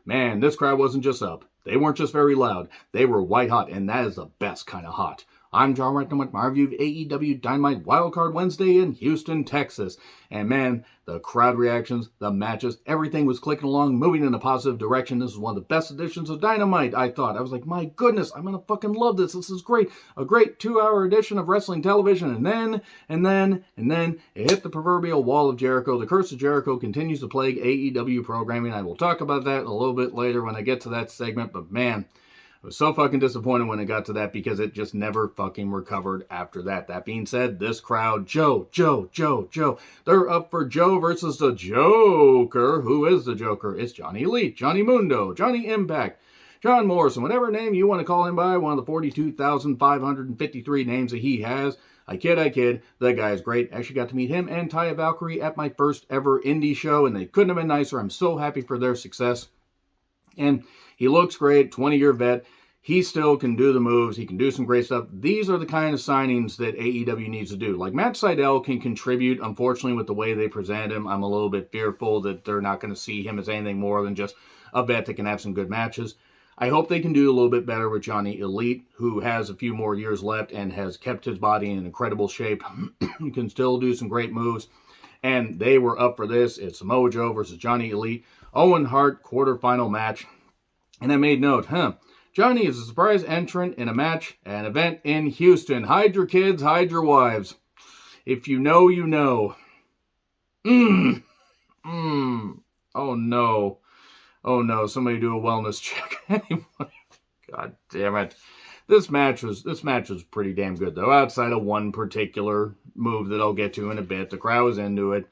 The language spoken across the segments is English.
Man, this crowd wasn't just up. They weren't just very loud. They were white hot, and that is the best kind of hot. I'm John Reckman with my review of AEW Dynamite Wildcard Wednesday in Houston, Texas. And man, the crowd reactions, the matches, everything was clicking along, moving in a positive direction. This is one of the best editions of Dynamite, I thought. I was like, my goodness, I'm going to fucking love this. This is great. A great 2-hour edition of wrestling television. And then, it hit the proverbial wall of Jericho. The curse of Jericho continues to plague AEW programming. I will talk about that a little bit later when I get to that segment. But man, I was so fucking disappointed when it got to that because it just never fucking recovered after that. That being said, this crowd, Joe. They're up for Joe versus the Joker. Who is the Joker? It's Johnny Elite, Johnny Mundo, Johnny Impact, John Morrison, whatever name you want to call him by, one of the 42,553 names that he has. I kid. The guy is great. Actually got to meet him and Taya Valkyrie at my first ever indie show, and they couldn't have been nicer. I'm so happy for their success. And he looks great, 20-year vet. He still can do the moves. He can do some great stuff. These are the kind of signings that AEW needs to do. Like Matt Sydal can contribute. Unfortunately, with the way they present him, I'm a little bit fearful that they're not going to see him as anything more than just a vet that can have some good matches. I hope they can do a little bit better with Johnny Elite, who has a few more years left and has kept his body in incredible shape. He can still do some great moves. And they were up for this. It's Samoa Joe versus Johnny Elite. Owen Hart quarterfinal match. And I made note, Johnny is a surprise entrant in an event in Houston. Hide your kids, hide your wives. If you know, you know. Oh no. Oh no, somebody do a wellness check. Anyway, God damn it. This match was pretty damn good though. Outside of one particular move that I'll get to in a bit. The crowd was into it.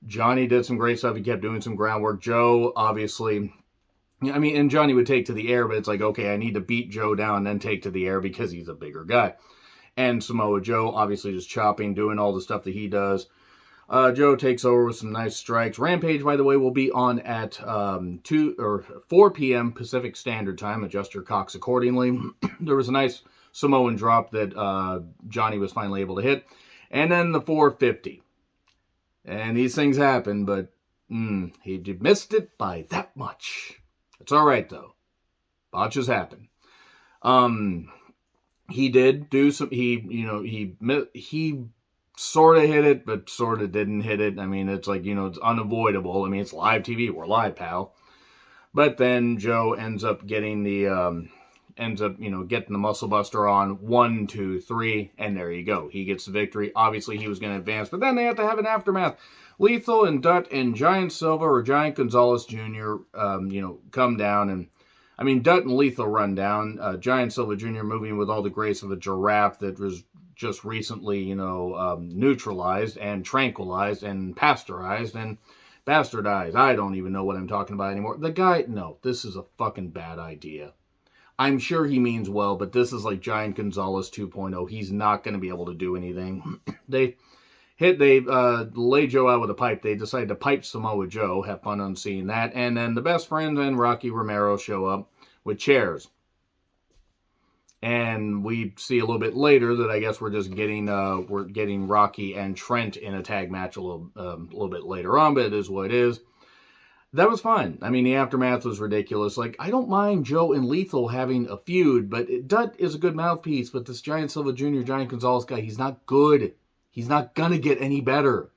Johnny did some great stuff. He kept doing some groundwork. Joe, obviously, and Johnny would take to the air, but it's like, okay, I need to beat Joe down and then take to the air because he's a bigger guy. And Samoa Joe, obviously, just chopping, doing all the stuff that he does. Joe takes over with some nice strikes. Rampage, by the way, will be on at 4 p.m. Pacific Standard Time. Adjust your cocks accordingly. There was a nice Samoan drop that Johnny was finally able to hit. And then the 450. And these things happen, but he missed it by that much. It's all right, though. Botches happen. He did do some, he sort of hit it, but sort of didn't hit it. I mean, it's like, it's unavoidable. I mean, it's live TV. We're live, pal. But then Joe ends up getting the Muscle Buster on 1, 2, 3, and there you go. He gets the victory. Obviously, he was going to advance, but then they have to have an aftermath. Lethal and Dutt and Giant Silva or Giant Gonzalez Jr., come down. And, Dutt and Lethal run down. Giant Silva Jr. moving with all the grace of a giraffe that was just recently, neutralized and tranquilized and pasteurized and bastardized. I don't even know what I'm talking about anymore. The guy, no, this is a fucking bad idea. I'm sure he means well, but this is like Giant Gonzalez 2.0. He's not going to be able to do anything. They lay Joe out with a pipe. They decide to pipe Samoa Joe. Have fun on seeing that. And then the Best Friends and Rocky Romero show up with chairs. And we see a little bit later that I guess we're getting Rocky and Trent in a tag match a little bit later on, but it is what it is. That was fine. The aftermath was ridiculous. Like, I don't mind Joe and Lethal having a feud, but Dutt is a good mouthpiece, but this Giant Silva Jr., Giant Gonzalez guy, he's not good. He's not going to get any better.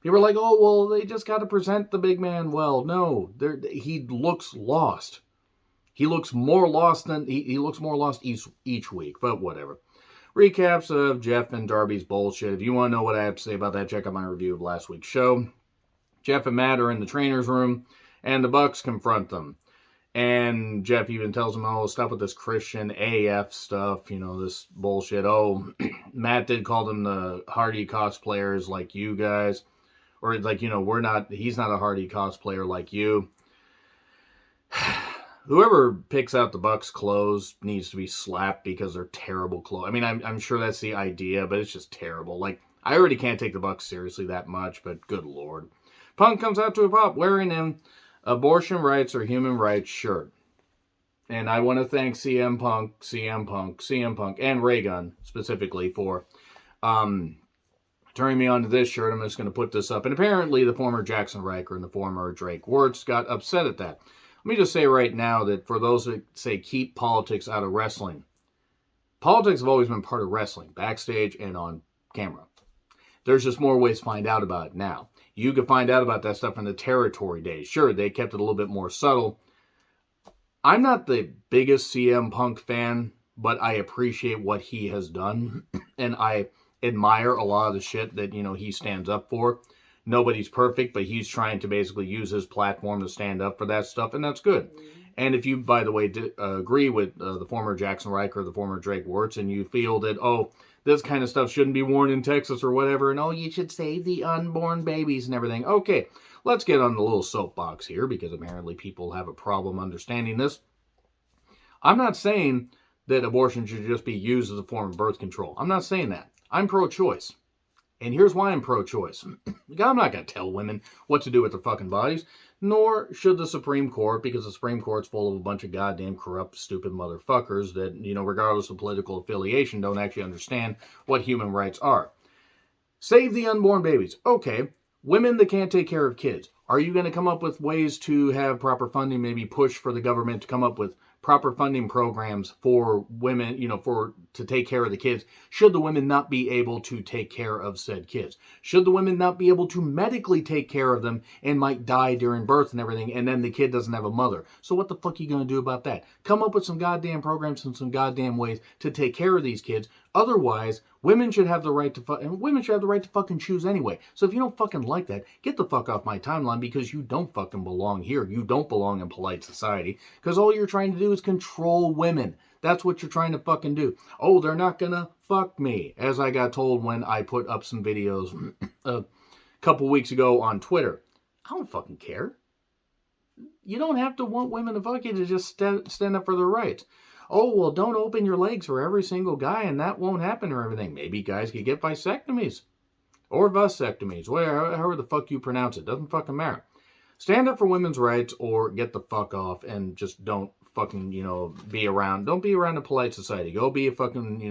People are like, oh, well, they just got to present the big man well. No, he looks lost. He looks more lost than he looks more lost each week, but whatever. Recaps of Jeff and Darby's bullshit. If you want to know what I have to say about that, check out my review of last week's show. Jeff and Matt are in the trainer's room, and the Bucks confront them. And Jeff even tells them, oh, stop with this Christian AF stuff, this bullshit. Oh, Matt did call them the Hardy cosplayers like you guys. Or it's like, he's not a Hardy cosplayer like you. Whoever picks out the Bucks clothes needs to be slapped because they're terrible clothes. I'm sure that's the idea, but it's just terrible. Like, I already can't take the Bucks seriously that much, but good Lord. Punk comes out to a pop wearing an abortion rights or human rights shirt. And I want to thank CM Punk, and Raygun specifically for turning me on to this shirt. I'm just going to put this up. And apparently the former Jackson Riker and the former Drake Wirtz got upset at that. Let me just say right now that for those that say keep politics out of wrestling, politics have always been part of wrestling, backstage and on camera. There's just more ways to find out about it now. You could find out about that stuff in the territory days. Sure, they kept it a little bit more subtle. I'm not the biggest CM Punk fan, but I appreciate what he has done. And I admire a lot of the shit that, he stands up for. Nobody's perfect, but he's trying to basically use his platform to stand up for that stuff, and that's good. And if you, by the way, agree with the former Jackson Riker, the former Drake Wirtz, and you feel that, this kind of stuff shouldn't be worn in Texas or whatever, and you should save the unborn babies and everything. Okay, let's get on the little soapbox here, because apparently people have a problem understanding this. I'm not saying that abortion should just be used as a form of birth control. I'm not saying that. I'm pro-choice. And here's why I'm pro-choice. I'm not going to tell women what to do with their fucking bodies, nor should the Supreme Court, because the Supreme Court's full of a bunch of goddamn corrupt, stupid motherfuckers that, regardless of political affiliation, don't actually understand what human rights are. Save the unborn babies. Okay, women that can't take care of kids. Are you going to come up with ways to have proper funding, maybe push for the government to come up with proper funding programs for women, to take care of the kids, should the women not be able to take care of said kids? Should the women not be able to medically take care of them and might die during birth and everything, and then the kid doesn't have a mother? So what the fuck are you going to do about that? Come up with some goddamn programs and some goddamn ways to take care of these kids. Otherwise, women should have the right to fucking choose anyway. So if you don't fucking like that, get the fuck off my timeline, because you don't fucking belong here. You don't belong in polite society, because all you're trying to do is control women. That's what you're trying to fucking do. They're not gonna fuck me, as I got told when I put up some videos a couple weeks ago on Twitter. I don't fucking care. You don't have to want women to fuck you to just stand up for their rights. Don't open your legs for every single guy and that won't happen or everything. Maybe guys could get vasectomies. Or vasectomies. However the fuck you pronounce it. Doesn't fucking matter. Stand up for women's rights or get the fuck off and just don't fucking, be around. Don't be around a polite society. Go be a fucking,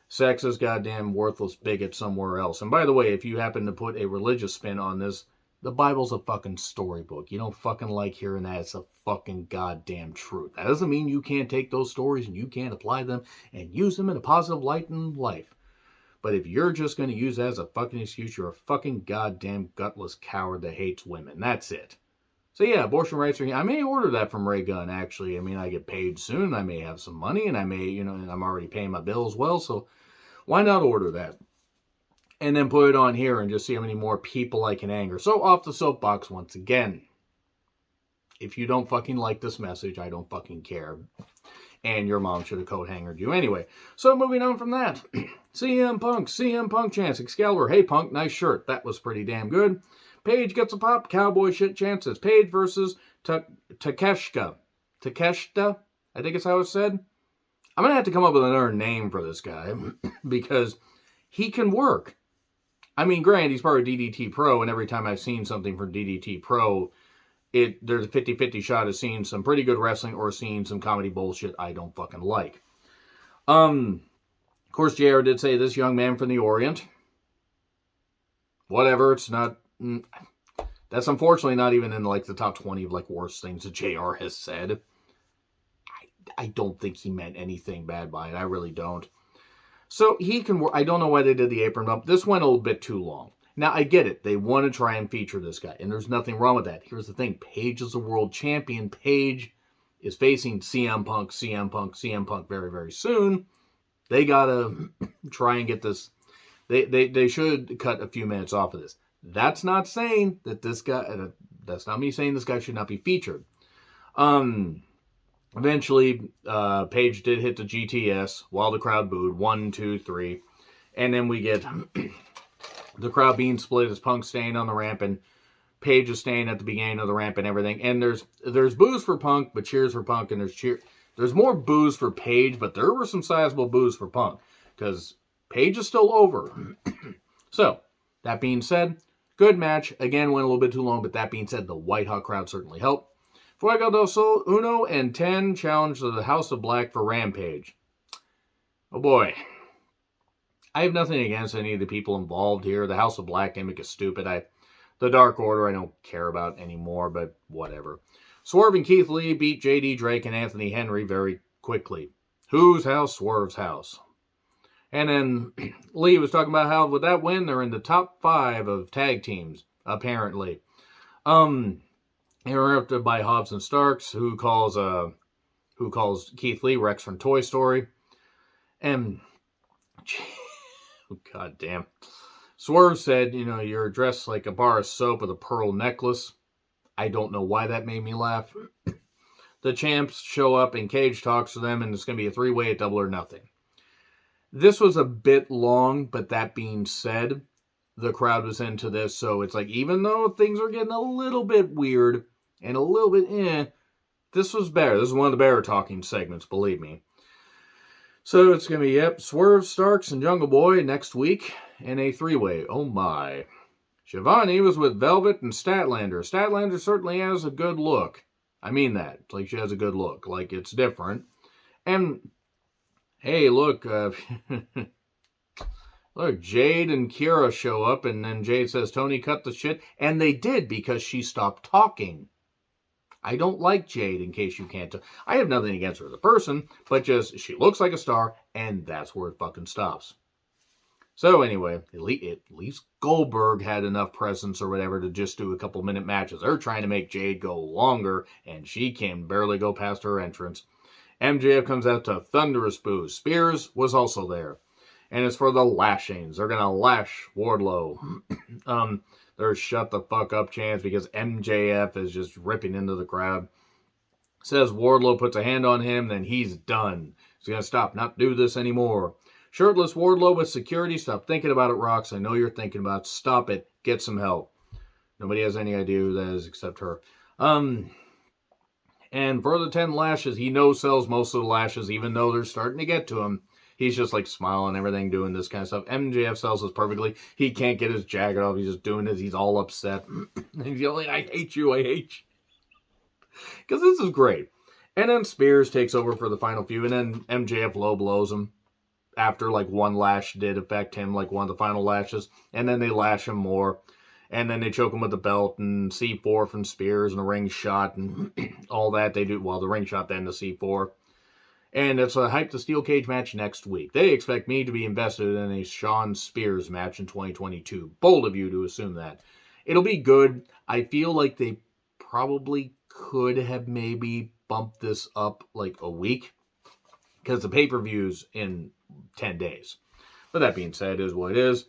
sexist, goddamn, worthless bigot somewhere else. And by the way, if you happen to put a religious spin on this, the Bible's a fucking storybook. You don't fucking like hearing that. It's a fucking goddamn truth. That doesn't mean you can't take those stories and you can't apply them and use them in a positive light in life. But if you're just going to use that as a fucking excuse, you're a fucking goddamn gutless coward that hates women. That's it. So yeah, abortion rights are... I may order that from Ray Gunn, actually. I mean, I get paid soon. I may have some money, and I may, and I'm already paying my bill as well. So why not order that? And then put it on here and just see how many more people I can anger. So off the soapbox once again. If you don't fucking like this message, I don't fucking care. And your mom should have coat hangered you anyway. So moving on from that. CM Punk chance. Excalibur, hey Punk, nice shirt. That was pretty damn good. Paige gets a pop. Cowboy shit chances. Paige versus Takeshita. Takeshita? I think it's how it's said. I'm going to have to come up with another name for this guy. Because he can work. I mean, granted, he's part of DDT Pro, and every time I've seen something from DDT Pro, there's a 50-50 shot of seeing some pretty good wrestling or seeing some comedy bullshit I don't fucking like. Of course, JR did say this young man from the Orient. Whatever, it's not... That's unfortunately not even in the top 20 of worst things that JR has said. I don't think he meant anything bad by it. I really don't. So he can work. I don't know why they did the apron bump. This went a little bit too long. Now, I get it. They want to try and feature this guy, and there's nothing wrong with that. Here's the thing. Paige is a world champion. Paige is facing CM Punk very, very soon. They got to try and get this. They should cut a few minutes off of this. That's not saying that this guy, that's not me saying this guy should not be featured. Eventually, Paige did hit the GTS while the crowd booed. 1, 2, 3. And then we get the crowd being split as Punk staying on the ramp and Paige is staying at the beginning of the ramp and everything. And there's boos for Punk, but cheers for Punk. And there's more boos for Paige, but there were some sizable boos for Punk. Because Paige is still over. So, that being said, good match. Again, went a little bit too long, but that being said, the white hot crowd certainly helped. Fuego del Sol, Uno, and 10 challenged the House of Black for Rampage. Oh boy. I have nothing against any of the people involved here. The House of Black gimmick is stupid. The Dark Order I don't care about anymore, but whatever. Swerve and Keith Lee beat J.D. Drake and Anthony Henry very quickly. Whose house? Swerve's house. And then Lee was talking about how with that win, they're in the top 5 of tag teams, apparently. Interrupted by Hobbs and Starks, who calls Keith Lee Rex from Toy Story. And god damn. Swerve said, you're dressed like a bar of soap with a pearl necklace. I don't know why that made me laugh. The champs show up and Cage talks to them, and it's going to be a 3-way at Double or Nothing. This was a bit long, but that being said, the crowd was into this, so it's like, even though things are getting a little bit weird and a little bit this was better. This is one of the better talking segments, believe me. So it's going to be, Swerve, Starks, and Jungle Boy next week in a 3-way. Oh my. Shivani was with Velvet and Statlander. Statlander certainly has a good look. I mean that. Like, she has a good look. Like, it's different. And, hey, look, look, Jade and Kira show up, and then Jade says, Tony, cut the shit. And they did, because she stopped talking. I don't like Jade, in case you can't tell. I have nothing against her as a person, but just, she looks like a star, and that's where it fucking stops. So anyway, at least Goldberg had enough presence or whatever to just do a couple minute matches. They're trying to make Jade go longer, and she can barely go past her entrance. MJF comes out to thunderous boos. Spears was also there. And it's for the lashings. They're going to lash Wardlow. There's shut the fuck up chants because MJF is just ripping into the crowd. Says Wardlow puts a hand on him, then he's done. He's going to stop, not do this anymore. Shirtless Wardlow with security. Stop thinking about it, Rox. I know you're thinking about it. Stop it. Get some help. Nobody has any idea who that is except her. And for the 10 lashes, he no-sells most of the lashes, even though they're starting to get to him. He's just like smiling, everything, doing this kind of stuff. MJF sells this perfectly. He can't get his jacket off. He's just doing this. He's all upset. He's yelling, I hate you. Because this is great. And then Spears takes over for the final few. And then MJF low blows him. After like one lash did affect him, like one of the final lashes. And then they lash him more. And then they choke him with the belt and C4 from Spears and a ring shot and all that. They do, well, the ring shot, then the C4. And it's a Hype the Steel Cage match next week. They expect me to be invested in a Shawn Spears match in 2022. Bold of you to assume that. It'll be good. I feel like they probably could have maybe bumped this up like a week. Because the pay-per-view's in 10 days. But that being said, it is what it is.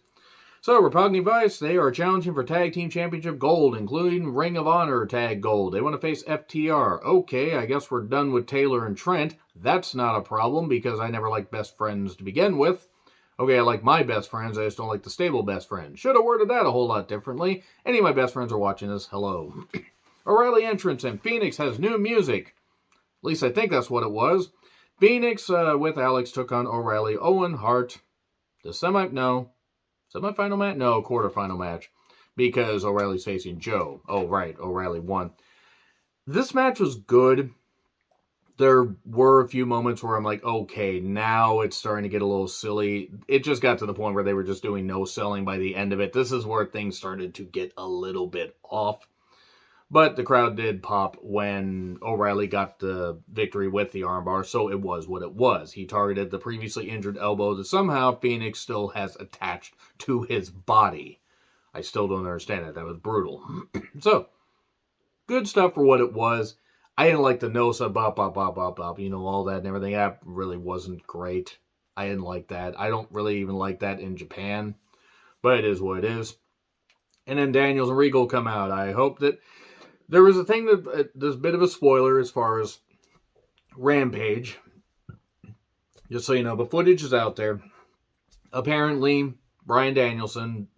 So, Roppongi Vice, they are challenging for Tag Team Championship Gold, including Ring of Honor Tag Gold. They want to face FTR. Okay, I guess we're done with Taylor and Trent. That's not a problem, because I never liked best friends to begin with. Okay, I like my best friends, I just don't like the stable best friends. Should have worded that a whole lot differently. Any of my best friends are watching this. Hello. O'Reilly entrance, and Phoenix has new music. At least I think that's what it was. Phoenix, with Alex, took on O'Reilly, Owen, Hart. The semifinal match? No, quarterfinal match. Because O'Reilly's facing Joe. Oh, right. O'Reilly won. This match was good. There were a few moments where I'm like, okay, now it's starting to get a little silly. It just got to the point where they were just doing no selling by the end of it. This is where things started to get a little bit off. But the crowd did pop when O'Reilly got the victory with the armbar, so it was what it was. He targeted the previously injured elbow that somehow Phoenix still has attached to his body. I still don't understand it. That was brutal. So, good stuff for what it was. I didn't like the no-sub, bop, all that and everything. That really wasn't great. I didn't like that. I don't really even like that in Japan. But it is what it is. And then Daniels and Regal come out. I hope that... There was a thing that there's a bit of a spoiler as far as Rampage. Just so you know, the footage is out there. Apparently, Bryan Danielson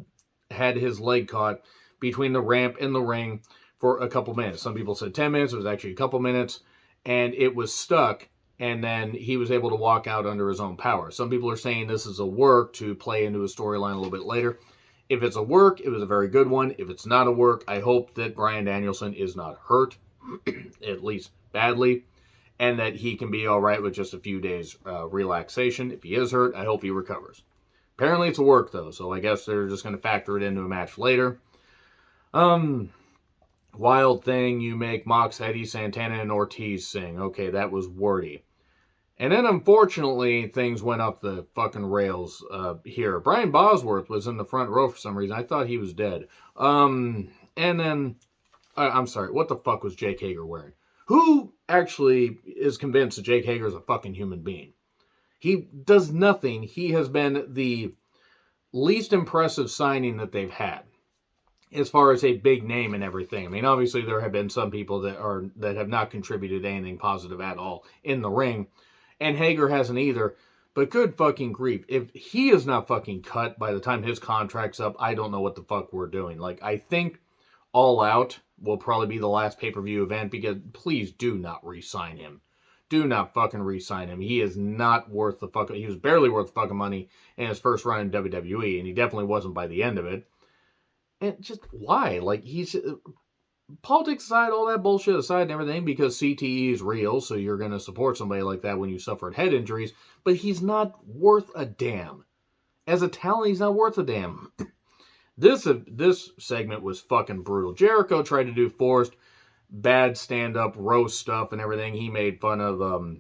had his leg caught between the ramp and the ring for a couple minutes. Some people said 10 minutes. It was actually a couple minutes. And it was stuck. And then he was able to walk out under his own power. Some people are saying this is a work to play into a storyline a little bit later. If it's a work, it was a very good one. If it's not a work, I hope that Bryan Danielson is not hurt, at least badly, and that he can be all right with just a few days relaxation. If he is hurt, I hope he recovers. Apparently it's a work, though, so I guess they're just going to factor it into a match later. Wild thing, you make Mox, Eddie, Santana, and Ortiz sing. Okay, that was wordy. And then, unfortunately, things went up the fucking rails here. Brian Bosworth was in the front row for some reason. I thought he was dead. And then, I'm sorry, what the fuck was Jake Hager wearing? Who actually is convinced that Jake Hager is a fucking human being? He does nothing. He has been the least impressive signing that they've had as far as a big name and everything. I mean, obviously there have been some people that have not contributed anything positive at all in the ring, and Hager hasn't either. But good fucking grief, if he is not fucking cut by the time his contract's up, I don't know what the fuck we're doing. Like, I think All Out will probably be the last pay-per-view event, because please do not re-sign him. Do not fucking re-sign him. He is not worth the fucking... He was barely worth the fucking money in his first run in WWE, and he definitely wasn't by the end of it. And just why? Like, he's... Politics aside, all that bullshit aside and everything, because CTE is real, so you're going to support somebody like that when you suffered head injuries, but he's not worth a damn. As a talent, he's not worth a damn. This segment was fucking brutal. Jericho tried to do forced, bad stand-up roast stuff and everything. He made fun of,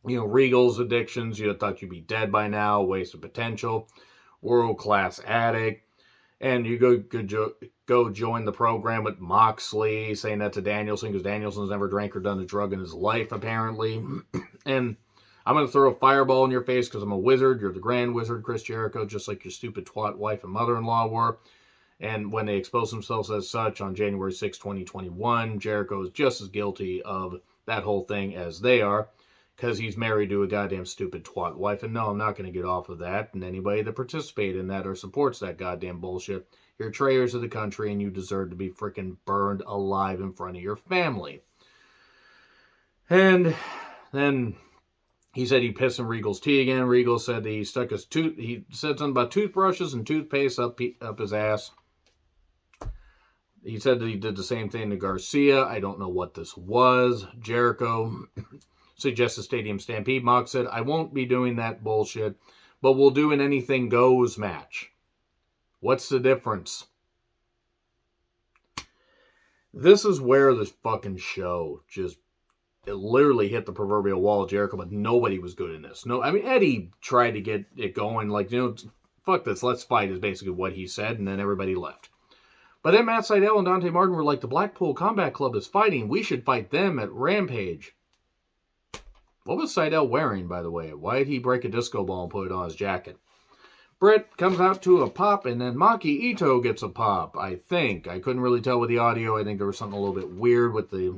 Regal's addictions. You thought you'd be dead by now. Waste of potential. World-class addict. And you go join the program with Moxley, saying that to Danielson, because Danielson's never drank or done a drug in his life, apparently. And I'm going to throw a fireball in your face because I'm a wizard. You're the Grand Wizard, Chris Jericho, just like your stupid twat wife and mother-in-law were. And when they exposed themselves as such on January 6, 2021, Jericho is just as guilty of that whole thing as they are, because he's married to a goddamn stupid twat wife. And no, I'm not going to get off of that. And anybody that participates in that or supports that goddamn bullshit, you're traitors of the country, and you deserve to be freaking burned alive in front of your family. And then he said he pissed in Regal's tea again. Regal said that he stuck his he said something about toothbrushes and toothpaste up his ass. He said that he did the same thing to Garcia. I don't know what this was. Jericho suggested Stadium Stampede. Mox said, I won't be doing that bullshit, but we'll do an anything goes match. What's the difference? This is where this fucking show just, it literally hit the proverbial wall of Jericho, but nobody was good in this. No, I mean, Eddie tried to get it going, like, fuck this, let's fight is basically what he said, and then everybody left. But then Matt Sydal and Dante Martin were like, the Blackpool Combat Club is fighting. We should fight them at Rampage. What was Sydal wearing, by the way? Why did he break a disco ball and put it on his jacket? Britt comes out to a pop, and then Maki Ito gets a pop, I think. I couldn't really tell with the audio. I think there was something a little bit weird with the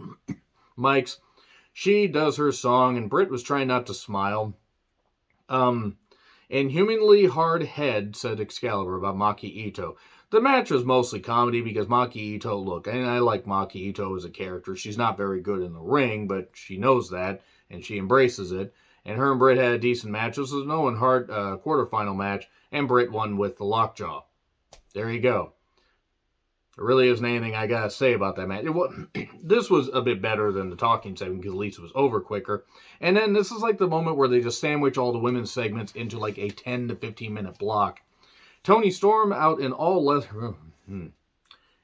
mics. She does her song, and Britt was trying not to smile. Inhumanly hard head, said Excalibur about Maki Ito. The match was mostly comedy because Maki Ito, look, and I like Maki Ito as a character. She's not very good in the ring, but she knows that, and she embraces it. And her and Britt had a decent match. This was an Owen Hart quarterfinal match, and Britt won with the lockjaw. There you go. There really isn't anything I gotta say about that match. This was a bit better than the talking segment because at least it was over quicker. And then this is like the moment where they just sandwich all the women's segments into like a 10 to 15 minute block. Toni Storm out in all leather.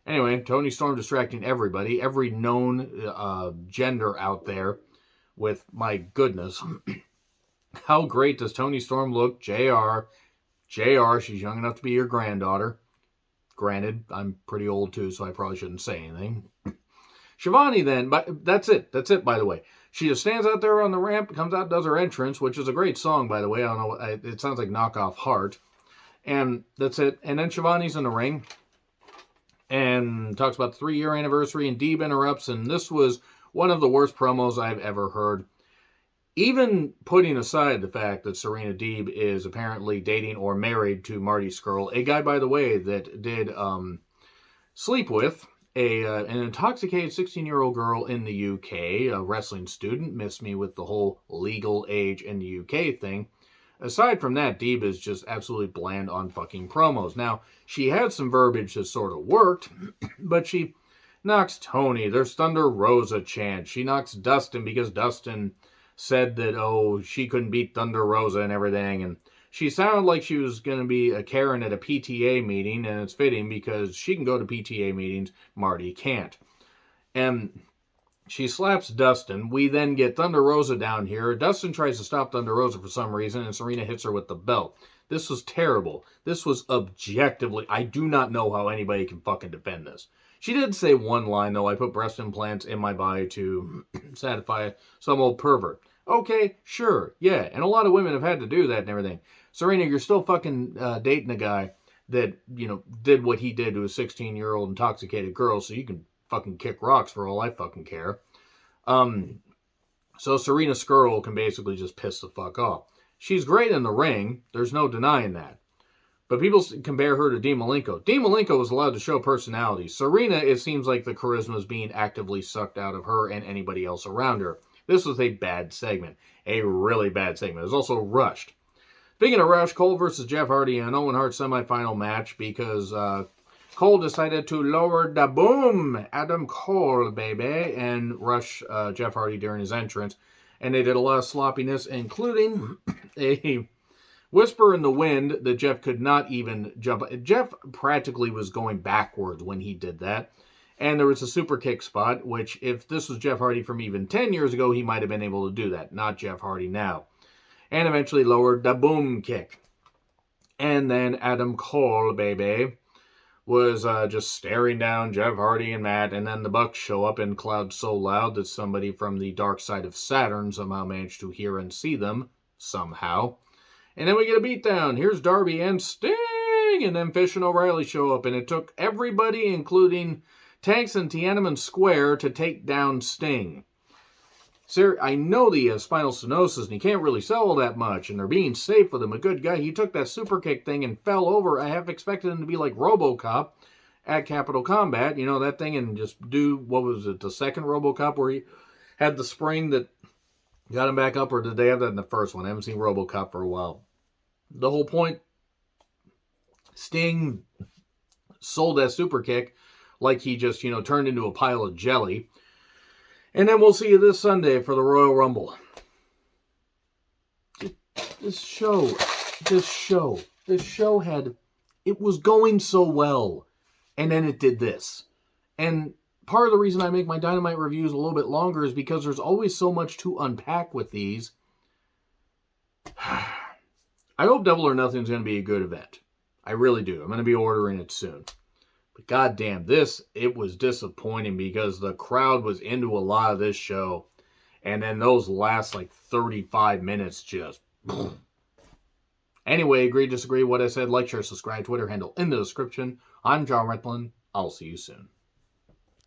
Anyway, Toni Storm distracting everybody, every known gender out there with, my goodness. How great does Toni Storm look? JR, she's young enough to be your granddaughter. Granted, I'm pretty old too, so I probably shouldn't say anything. Shivani then, but that's it, by the way. She just stands out there on the ramp, comes out, does her entrance, which is a great song, by the way. I don't know, it sounds like knockoff Hart. And that's it. And then Shivani's in the ring and talks about the 3-year anniversary, and Deeb interrupts, and this was one of the worst promos I've ever heard. Even putting aside the fact that Serena Deeb is apparently dating or married to Marty Scurll, a guy, by the way, that did sleep with an intoxicated 16-year-old girl in the UK, a wrestling student, missed me with the whole legal age in the UK thing. Aside from that, Deeb is just absolutely bland on fucking promos. Now, she had some verbiage that sort of worked, but she knocks Tony. There's Thunder Rosa chant. She knocks Dustin because Dustin said that, she couldn't beat Thunder Rosa and everything. And she sounded like she was going to be a Karen at a PTA meeting, and it's fitting because she can go to PTA meetings, Marty can't. And she slaps Dustin. We then get Thunder Rosa down here. Dustin tries to stop Thunder Rosa for some reason, and Serena hits her with the belt. This was terrible. This was objectively... I do not know how anybody can fucking defend this. She did say one line, though. I put breast implants in my body to satisfy some old pervert. Okay, sure, yeah. And a lot of women have had to do that and everything. Serena, you're still fucking dating a guy that, did what he did to a 16-year-old intoxicated girl, so you can fucking kick rocks for all I fucking care. So Serena Skrull can basically just piss the fuck off. She's great in the ring. There's no denying that. But people compare her to Dean Malenko. Dean Malenko was allowed to show personality. Serena, it seems like the charisma is being actively sucked out of her and anybody else around her. This was a bad segment. A really bad segment. It was also rushed. Speaking of rush, Cole versus Jeff Hardy in an Owen Hart semifinal match because Cole decided to lower the boom, Adam Cole, baby, and rush Jeff Hardy during his entrance. And they did a lot of sloppiness, including a whisper in the wind that Jeff could not even jump. Jeff practically was going backwards when he did that. And there was a super kick spot, which if this was Jeff Hardy from even 10 years ago, he might have been able to do that. Not Jeff Hardy now. And eventually lowered the boom kick. And then Adam Cole, baby, was just staring down Jeff Hardy and Matt, and then the Bucks show up in clouds so loud that somebody from the dark side of Saturn somehow managed to hear and see them, somehow. And then we get a beatdown. Here's Darby and Sting, and then Fish and O'Reilly show up, and it took everybody, including Tanks and Tiananmen Square, to take down Sting. Sir, I know he has spinal stenosis, and he can't really sell that much, and they're being safe with him. A good guy. He took that super kick thing and fell over. I half expected him to be like RoboCop at Capital Combat, that thing, and just do, what was it, the second RoboCop where he had the spring that got him back up, or did they have that in the first one? I haven't seen RoboCop for a while. The whole point, Sting sold that super kick like he just, turned into a pile of jelly. And then we'll see you this Sunday for the Royal Rumble. This show had, it was going so well. And then it did this. And part of the reason I make my Dynamite reviews a little bit longer is because there's always so much to unpack with these. I hope Double or Nothing is going to be a good event. I really do. I'm going to be ordering it soon. But goddamn, it was disappointing because the crowd was into a lot of this show. And then those last 35 minutes just... Anyway, agree, disagree, what I said, like, share, subscribe, Twitter handle in the description. I'm John Retlin. I'll see you soon.